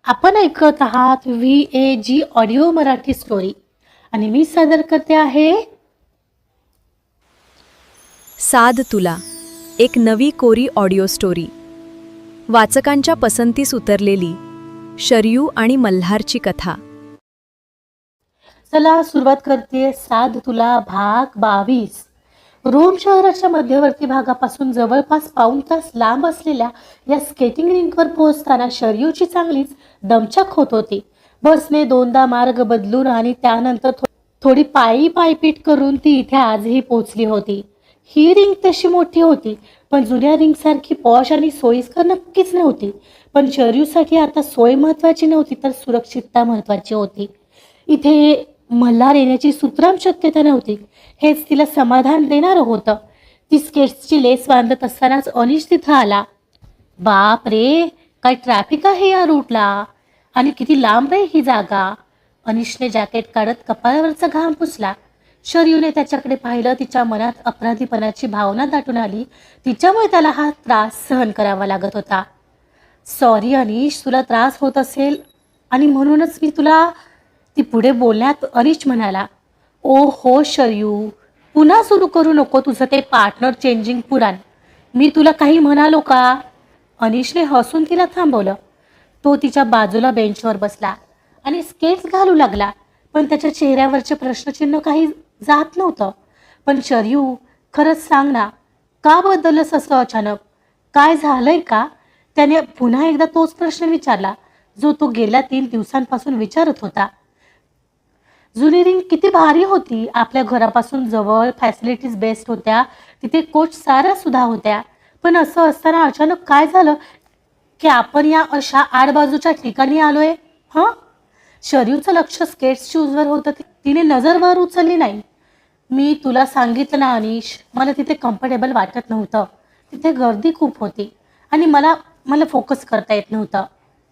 आपण ऐकत आहात VAG ऑडिओ मराठी स्टोरी आणि मी सादर करते आहे साद तुला एक नवी कोरी ऑडिओ स्टोरी. वाचकांच्या पसंतीस उतरलेली शरयू आणि मल्हारची कथा. चला सुरुवात करते. साद तुला भाग 22. रोम शहराच्या मध्यवर्ती भागापासून जवळपास पाऊण तास लांब असलेल्या या स्केटिंग रिंकवर पोहोचताना शरयूची चांगलीच दमछाक होत होती. बसने दोनदा मार्ग बदलून आणि त्यानंतर थोडी पायपीट करून ती इथे आजही पोहोचली होती. ही रिंग तशी मोठी होती, पण जुन्या रिंगसारखी पॉश आणि सोयीस्कर नक्कीच नव्हती. पण शरयूसाठी आता सोय महत्वाची नव्हती, तर सुरक्षितता महत्वाची होती. इथे मल्हार येण्याची सुतराम शक्यता नव्हती, हेच तिला समाधान देणारं होतं. ती स्केट्सची लेस बांधत असतानाच अनिश तिथं आला. बाप रे, काय ट्रॅफिक आहे या रूटला, आणि किती लांब आहे ही जागा. अनिशने जॅकेट काढत कपाळावरचा घाम पुसला. शरयूने त्याच्याकडे पाहिलं. तिच्या मनात अपराधीपणाची भावना दाटून आली. तिच्यामुळे त्याला हा त्रास सहन करावा लागत होता. सॉरी अनिश, तुला त्रास होत असेल आणि म्हणूनच मी तुला. ती पुढे बोलण्यात अनिश म्हणाला, ओ हो शरयू, पुन्हा सुरू करू नको तुझं ते पार्टनर चेंजिंग पुराण. मी तुला काही म्हणालो का? अनिशने हसून तिला थांबवलं. तो तिच्या बाजूला बेंचवर बसला आणि स्केट्स घालू लागला, पण त्याच्या चेहऱ्यावरचे प्रश्नचिन्ह काही जात नव्हतं. पण शरयू, खरंच सांग ना, का बदललंस असं अचानक? काय झालंय का? त्याने पुन्हा एकदा तोच प्रश्न विचारला, जो तो गेल्या 3 दिवसांपासून विचारत होता. जुनी रिंग किती भारी होती. आपल्या घरापासून जवळ, फॅसिलिटीज बेस्ट होत्या, तिथे कोच साऱ्या सुद्धा होत्या. पण असं असताना अचानक काय झालं की आपण या अशा आडबाजूच्या ठिकाणी आलोय? हां. शरयूचं लक्ष स्केट्स शूजवर होतं. तिने नजर वर उचलली नाही. मी तुला सांगितलं ना अनिश, मला तिथे कम्फर्टेबल वाटत नव्हतं. तिथे गर्दी खूप होती आणि मला मला फोकस करता येत नव्हतं,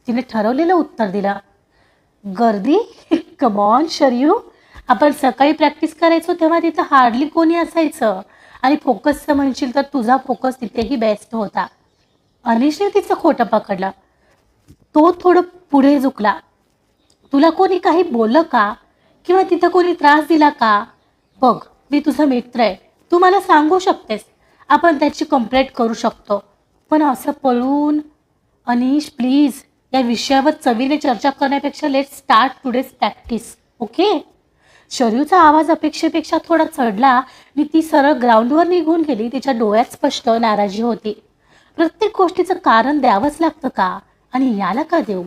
तिने ठरवलेलं उत्तर दिलं. गर्दी? कमॉन शरयू, आपण सकाळी प्रॅक्टिस करायचो तेव्हा तिथं हार्डली कोणी असायचं. आणि फोकसचं म्हणशील तर तुझा फोकस तिथेही बेस्ट होता. अनिशने तिचं खोटं पकडलं. तो थोडं पुढे झुकला. तुला कोणी काही बोललं का? किंवा तिथं कोणी त्रास दिला का? बघ, मी तुझा मित्र आहे, तू मला सांगू शकतेस, आपण त्याची कंप्लेंट करू शकतो. पण असं पळून. अनिश प्लीज, या विषयावर चवीने चर्चा करण्यापेक्षा let's start today's practice, okay? शरयूचा आवाज अपेक्षेपेक्षा थोडा चढला आणि ती सरळ ग्राउंडवर निघून गेली. तिच्या डोळ्यात स्पष्ट नाराजी होती. प्रत्येक गोष्टीचं कारण द्यावंच लागतं का? आणि याला का देऊ?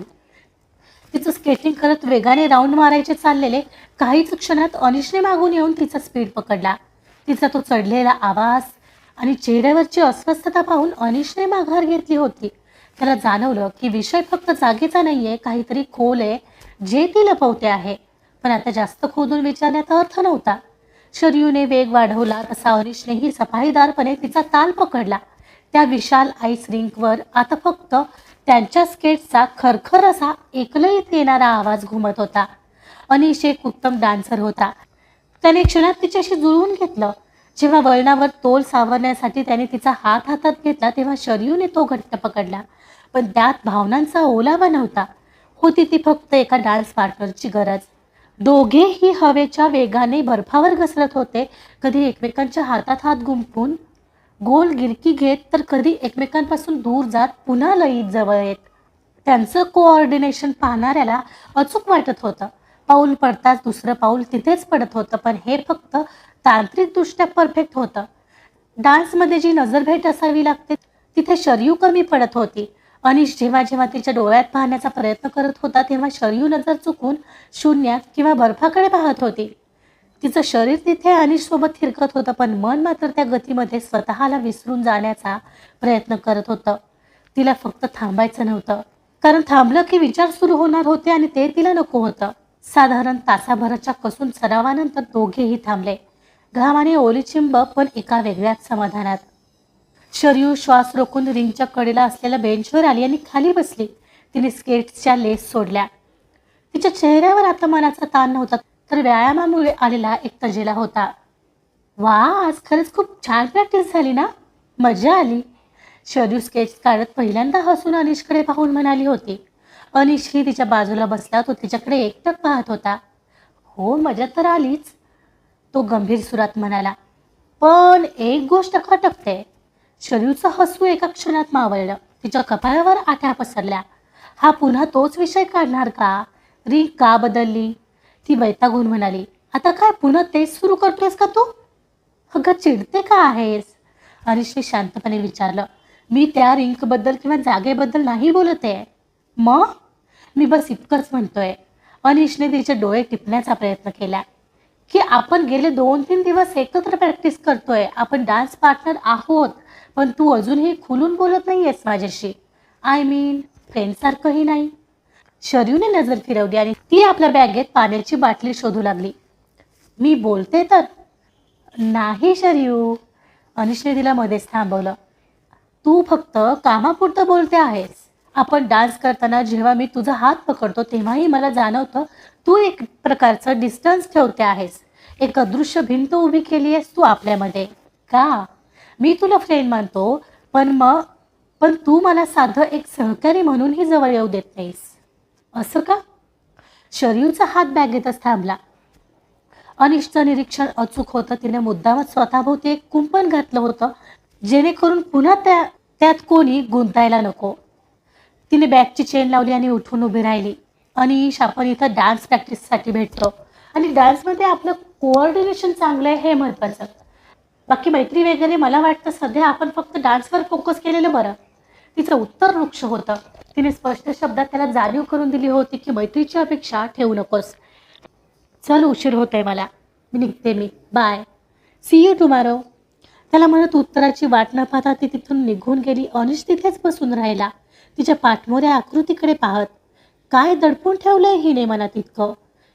तिचं स्केटिंग करत वेगाने राऊंड मारायचे चाललेले काहीच क्षणात अनिशने मागून येऊन तिचा स्पीड पकडला. तिचा तो चढलेला आवाज आणि चेहऱ्यावरची अस्वस्थता पाहून अनिशने माघार घेतली होती. त्याला जाणवलं की विषय फक्त जागेचा नाहीये, काहीतरी खोल आहे जे ती लपवते आहे. पण आता जास्त खोदून विचारण्यात अर्थ नव्हता. शरयूने वेग वाढवला तसा अनिशनेही सफाईदारपणे तिचा ताल पकडला. त्या विशाल आईस रिंकवर आता फक्त त्यांच्या स्केट्सचा खरखर असा ऐकलता येणारा आवाज घुमत होता. अनिश एक उत्तम डान्सर होता. त्याने क्षणात तिच्याशी जुळवून घेतलं. जेव्हा वळणावर तोल सावरण्यासाठी त्याने तिचा हात हातात घेतला तेव्हा शरयूने तो घट्ट पकडला. पण त्यात भावनांचा ओलावा नव्हता. होती ती फक्त एका डान्स पार्टनरची गरज. दोघेही हवेच्या वेगाने बर्फावर घसरत होते, कधी एकमेकांच्या हातात हात गुंफून गोल गिरकी घेत, तर कधी एकमेकांपासून दूर जात पुन्हा लयीत जवळ येत. त्यांचं कोऑर्डिनेशन पाहणाऱ्याला अचूक वाटत होतं. पाऊल पडताच दुसरं पाऊल तिथेच पडत होतं, पण हे फक्त तांत्रिकदृष्ट्या परफेक्ट होतं. डान्समध्ये जी नजरभेट असावी लागते तिथे शरयू कमी पडत होती. अनिश जेव्हा जेव्हा तिच्या डोळ्यात पाहण्याचा प्रयत्न करत होता तेव्हा शरयू नजर चुकून शून्यात किंवा बर्फाकडे पाहत होती. तिचं शरीर तिथे अनिशसोबत थिरकत होतं, पण मन मात्र त्या गतीमध्ये स्वतःला विसरून जाण्याचा प्रयत्न करत होतं. तिला फक्त थांबायचं नव्हतं, कारण थांबलं की विचार सुरू होणार होते आणि ते तिला नको होतं. साधारण तासाभराच्या कसून सरावानंतर दोघेही थांबले. घामाने ओलीचिंब, पण एका वेगळ्याच समाधानात. शरयू श्वास रोखून रिंगच्या कडेला असलेल्या बेंचवर आली आणि खाली बसली. तिने स्केट्सच्या लेस सोडल्या. तिच्या चेहऱ्यावर आता मनाचा ताण नव्हता, तर व्यायामामुळे आलेला एक तजेला होता. वा, आज खरंच खूप छान प्रॅक्टिस झाली ना, मजा आली. शरयू स्केट्स काढत पहिल्यांदा हसून अनिशकडे पाहून म्हणाली होती. अनिशही तिच्या बाजूला बसला. तो तिच्याकडे एकटक पाहत होता. हो, मजा तर आलीच, तो गंभीर सुरात म्हणाला. पण एक गोष्ट खटकते. शरीरचं हसू एका क्षणात मावळलं. तिच्या कपाळावर आठ्या पसरल्या. हा पुन्हा तोच विषय काढणार का? रिंग का बदलली? ती वैतागून म्हणाली. आता काय पुन्हा तेच सुरू करतोयस का तू? अगं चिडते का आहेस? अनिशने शांतपणे विचारलं. मी त्या रिंकबद्दल किंवा जागेबद्दल नाही बोलत आहे. मग मी बस इतकंच म्हणतोय. अनिशने तिचे डोळे टिपण्याचा प्रयत्न केला की आपण गेले 2-3 दिवस एकत्र प्रॅक्टिस करतोय. आपण डान्स पार्टनर आहोत. पण तू अजूनही खुलून बोलत नाहीयेस माझ्याशी. आय मीन फ्रेंडसारखंही नाही. शर्यूने नजर फिरवली आणि ती आपल्या बॅगेत पाण्याची बाटली शोधू लागली. मी बोलते तर. नाही शर्यू, अनिशने तिला मध्येच थांबवलं. तू फक्त कामापुरतं बोलते आहेस. आपण डान्स करताना जेव्हा मी तुझा हात पकडतो तेव्हाही मला जाणवतं तू एक प्रकारचं डिस्टन्स ठेवते आहेस. एक अदृश्य भिंत उभी केली आहेस तू आपल्यामध्ये. का? मी तुला फ्रेंड मानतो, पण तू मला साधं एक सहकारी म्हणूनही जवळ येऊ देत नाहीस. असं का? शर्यूचा हात बॅगेतच थांबला. अनिशचं निरीक्षण अचूक होतं. तिने मुद्दामच स्वतःभोवती एक कुंपण घातलं होतं जेणेकरून पुन्हा त्यात कोणी गुंतायला नको. तिने बॅगची चेन लावली आणि उठून उभी राहिली. अनिश, आपण इथं डान्स प्रॅक्टिससाठी भेटतो आणि डान्समध्ये आपलं कोऑर्डिनेशन चांगलं आहे हे महत्त्वाचं. बाकी मैत्री वगैरे मला वाटतं सध्या आपण फक्त डान्सवर फोकस केलेलं बरं. तिचं उत्तर वृक्ष होतं. तिने स्पष्ट शब्दात त्याला जाणीव करून दिली होती की मैत्रीची अपेक्षा ठेवू नकोस. चल, उशीर होतोय मला, निघते मी, बाय, सी यू टुमारो. त्याला म्हणत उत्तराची वाट न पाहता ती तिथून निघून गेली. अनिश तिथेच बसून राहिला, तिच्या पाठमोऱ्या आकृतीकडे पाहत. काय दडपून ठेवलंय हिने मनात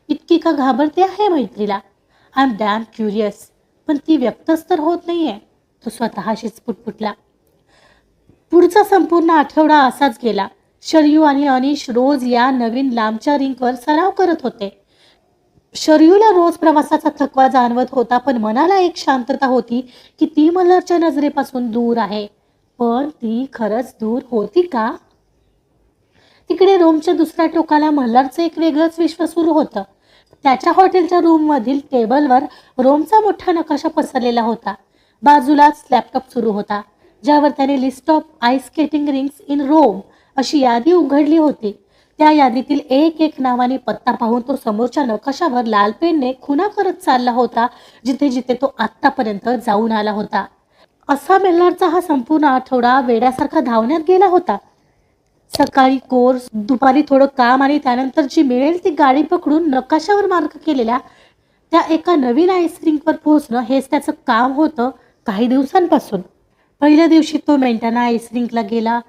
इतकी का घाबरते आहे मैत्रीला? I am dam curious. पण ती व्यक्तच तर होत नाहीये. तो स्वतःशीच पुटपुटला. पुढचा संपूर्ण आठवडा असाच गेला. शर्यू आणि अनिश रोज या नवीन लांबच्या रिंकवर सराव करत होते. शर्यूला रोज प्रवासाचा थकवा जाणवत होता, पण मनाला एक शांतता होती की ती मल्हारच्या नजरेपासून दूर आहे. पण ती खरंच दूर होती का? तिकडे रोमच्या दुसऱ्या टोकाला मल्हारचं एक वेगळंच विश्व सुरू होतं. त्याच्या हॉटेलच्या रूममधील टेबलवर रोमचा मोठा नकाशा पसरलेला होता. बाजूलाच लॅपटॉप सुरू होता, ज्यावर त्याने list of ice skating rinks in Rome अशी यादी उघडली होती. त्या यादीतील एक नावाने पत्ता पाहून तो समोरच्या नकाशावर लाल पेनने खुणा करत चालला होता, जिथे जिथे तो आत्तापर्यंत जाऊन आला होता. असा मल्हारचा हा संपूर्ण आठवडा वेड्यासारखा धावण्यात गेला होता. सकाळी कोर्स, दुपारी थोडं काम आणि त्यानंतर जी मिळेल ती गाडी पकडून नकाशावर मार्क केलेल्या त्या एका नवीन आईस रिंकवर पोहोचणं हेच त्याचं काम होतं काही दिवसांपासून. पहिल्या दिवशी तो मेंटाना आईस रिंकला गेला.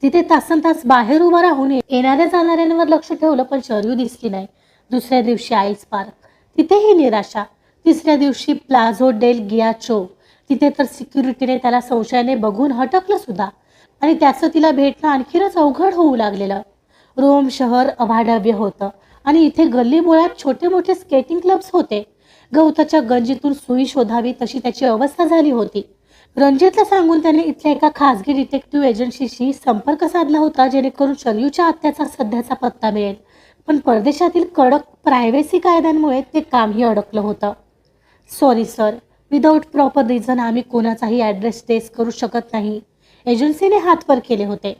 तिथे तासनतास बाहेर उभा राहून येणाऱ्या जाणाऱ्यांवर लक्ष ठेवलं, पण शर्यू दिसली नाही. दुसऱ्या दिवशी आईस पार्क, तिथेही निराशा. तिसऱ्या दिवशी प्लाझो डेल गियाचो, तिथे तर सिक्युरिटीने त्याला संशयाने बघून हटकलं सुद्धा. आणि त्याचं तिला भेटणं आणखीनच अवघड होऊ लागलेलं. रोम शहर अभाढव्य होतं आणि इथे गल्लीबोळात छोटे मोठे स्केटिंग क्लब्स होते. गवताच्या गंजीतून सुई शोधावी तशी त्याची अवस्था झाली होती. रणजितला सांगून त्याने इथल्या एका खासगी डिटेक्टिव्ह एजन्सीशी संपर्क साधला होता, जेणेकरून शर्यूच्या आत्याचा सध्याचा पत्ता मिळेल. पण परदेशातील कडक प्रायव्हसी कायद्यांमुळे ते कामही अडकलं होतं. Sorry sir, without proper reason आम्ही कोणाचाही ॲड्रेस ट्रेस करू शकत नाही, एजन्सीने हात वर केले होते.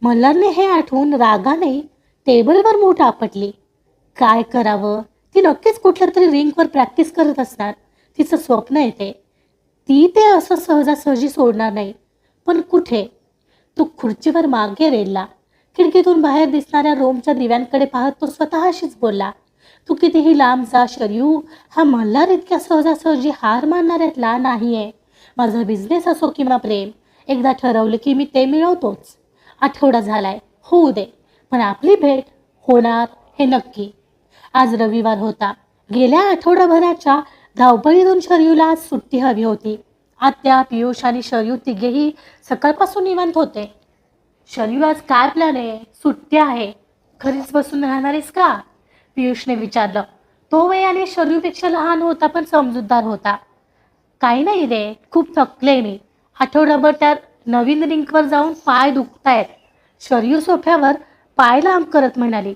मल्हारने हे आठवून रागाने टेबलवर मूठ आपटली. काय करावं? ती नक्कीच कुठल्या तरी रिंकवर प्रॅक्टिस करत असणार. तिचं स्वप्न येते. ती ते असं सहजासहजी सोडणार नाही. पण कुठे? तो खुर्चीवर मागे रेलला. खिडकीतून बाहेर दिसणाऱ्या रोमच्या दिव्यांकडे पाहत तो स्वतःशीच बोलला. तू कितीही लांब जा शर्यू, हा मल्हार इतक्या सहजासहजी हार मानणाऱ्यातला नाहीये. माझा बिझनेस असो किंवा प्रेम, एकदा ठरवलं की मी ते मिळवतोच. आठवडा झालाय, होऊ दे, पण आपली भेट होणार हे नक्की. आज रविवार होता. गेल्या आठवडाभराच्या धावपळीतून शर्यूला आज सुट्टी हवी होती. आत्या, पियुष आणि शर्यू तिघेही सकाळपासून निवांत होते. शर्यू, आज काय प्लॅन आहे? सुट्टी आहे, घरीच बसून राहणारेस का? पियुषने विचारलं. तो वयाने शर्यूपेक्षा लहान होता, पण समजूतदार होता. काही नाही रे, खूप थकले मी. आठवडाभर त्या नवीन रिंकवर जाऊन पाय दुखतायत. शर्यू सोफ्यावर पाय लांब करत म्हणाली,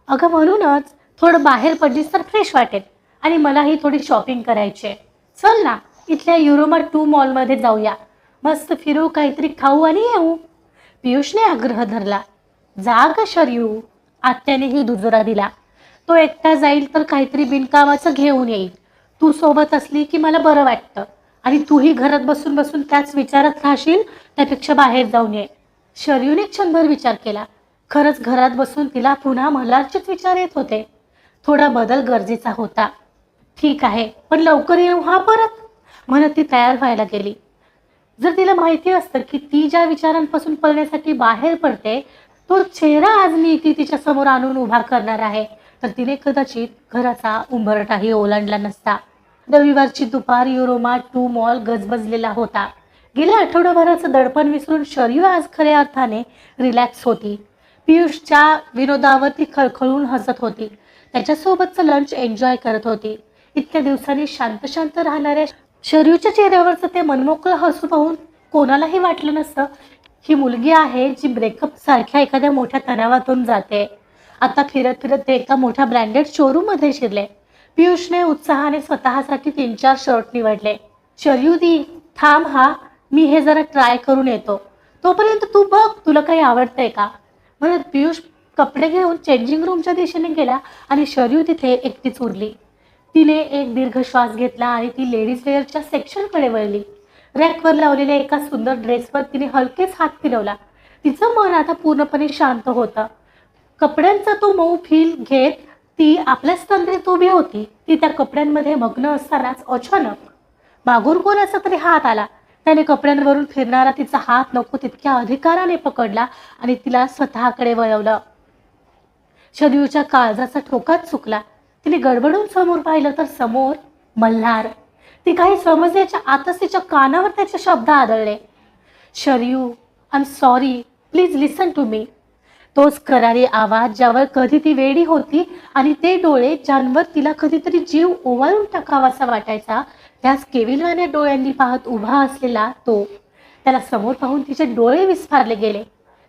अगं म्हणूनच थोडं बाहेर पडलीस तर फ्रेश वाटेल आणि मलाही थोडी शॉपिंग करायची आहे. चल ना, इथल्या युरोमा 2 मॉलमध्ये जाऊया. मस्त फिरू, काहीतरी खाऊ आणि येऊ. पियुषने आग्रह धरला. जा ग शरयू, आत्यानेही दुजोरा दिला. तो एकटा जाईल तर काहीतरी बिनकामाचं घेऊन येईल. तू सोबत असली की मला बरं वाटतं आणि तूही घरात बसून बसून त्याच विचारात राहशील, त्यापेक्षा बाहेर जाऊन ये. शरयूने क्षणभर विचार केला. खरंच घरात बसून तिला पुन्हा मल्हारचेच विचार येत होते. थोडा बदल गरजेचा होता. ठीक आहे, पण लवकर येऊ हा परत, म्हणत ती तयार व्हायला गेली. जर तिला माहिती असतं की ती ज्या विचारांपासून पळण्यासाठी बाहेर पडते तो चेहरा आज मी ती तिच्या समोर आणून उभा करणार आहे, तर तिने कदाचित घराचा उंबरठाही ओलांडला नसता. रविवारची दुपार युरोमा 2 मॉल गजबजलेला होता. गेल्या आठवड्याभराचं दडपण विसरून शरयू आज खऱ्या अर्थाने रिलॅक्स होती. पियुषच्या विनोदावर ती खळखळून हसत होती. त्याच्यासोबतचं लंच एन्जॉय करत होती. इतक्या दिवसांनी शांत शांत राहणाऱ्या शरयूच्या चेहऱ्यावरचं ते मनमोकळं हसू पाहून कोणालाही वाटलं नसतं ही मुलगी आहे जी ब्रेकअप सारख्या एखाद्या मोठ्या तणावातून जाते. आता फिरत फिरत ते एका मोठ्या ब्रँडेड शोरूम मध्ये शिरले. पियुषने उत्साहाने स्वतःसाठी 3-4 शर्ट निवडले. शरयू दी थांब हा, मी हे जरा ट्राय करून येतो, तोपर्यंत तू बघ तुला काही आवडतंय का, म्हणत पियुष कपडे घेऊन चेंजिंग रूमच्या दिशेने गेला आणि शरयू तिथे एकटीच उरली. तिने एक दीर्घ श्वास घेतला आणि ती लेडीज वेअरच्या सेक्शनकडे वळली. रॅकवर लावलेल्या एका सुंदर ड्रेसवर तिने हलकेच हात फिरवला. तिचं मन आता पूर्णपणे शांत होतं. कपड्यांचा तो मऊ फील घेत ती आपल्याच तंद्रीत उभी होती. ती त्या कपड्यांमध्ये मग्न असतानाच अचानक मागून कोणाचा तरी हात आला. त्याने कपड्यांवरून फिरणारा तिचा हात नको तितक्या अधिकाराने पकडला आणि तिला स्वतःकडे वळवलं. शरयूच्या काळजाचा ठोकाच चुकला. तिने गडबडून समोर पाहिलं तर समोर मल्हार. ती काही समजण्याच्या आतच तिच्या कानावर त्याचे शब्द आदळले. Sharayu, I am sorry, please listen to me. तोच करारी आवाज ज्यावर कधी ती वेडी होती आणि ते डोळे ज्यांवर तिला कधीतरी जीव ओवाळून टाकावासा वाटायचा, त्याच केविलवाण्या डोळ्यांनी पाहत उभा असलेला तो. त्याला समोर पाहून तिचे डोळे विस्फारले गेले.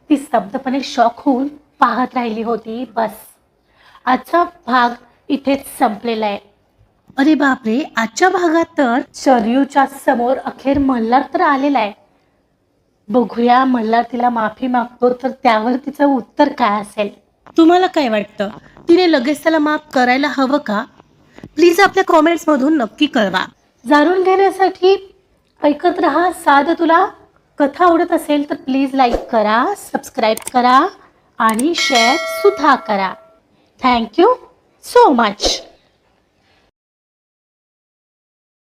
ती स्तब्धपणे शॉक होऊन पाहत राहिली होती. बस, आजचा भाग इथेच संपलेला आहे. अरे बापरे, आजच्या भागात तर शरयूच्या समोर अखेर मल्हार तर आलेला आहे. बघूया मल्हार तिला माफी मागतो तर त्यावर तिचं उत्तर काय असेल. तुम्हाला काय वाटतं, तिने लगेच त्याला माफ करायला हवं का? प्लीज आपल्या कॉमेंट्समधून नक्की कळवा. जाणून घेण्यासाठी ऐकत रहा साध तुला. कथा आवडत असेल तर प्लीज लाईक करा, सबस्क्राईब करा आणि शेअर सुद्धा करा. Thank you so much.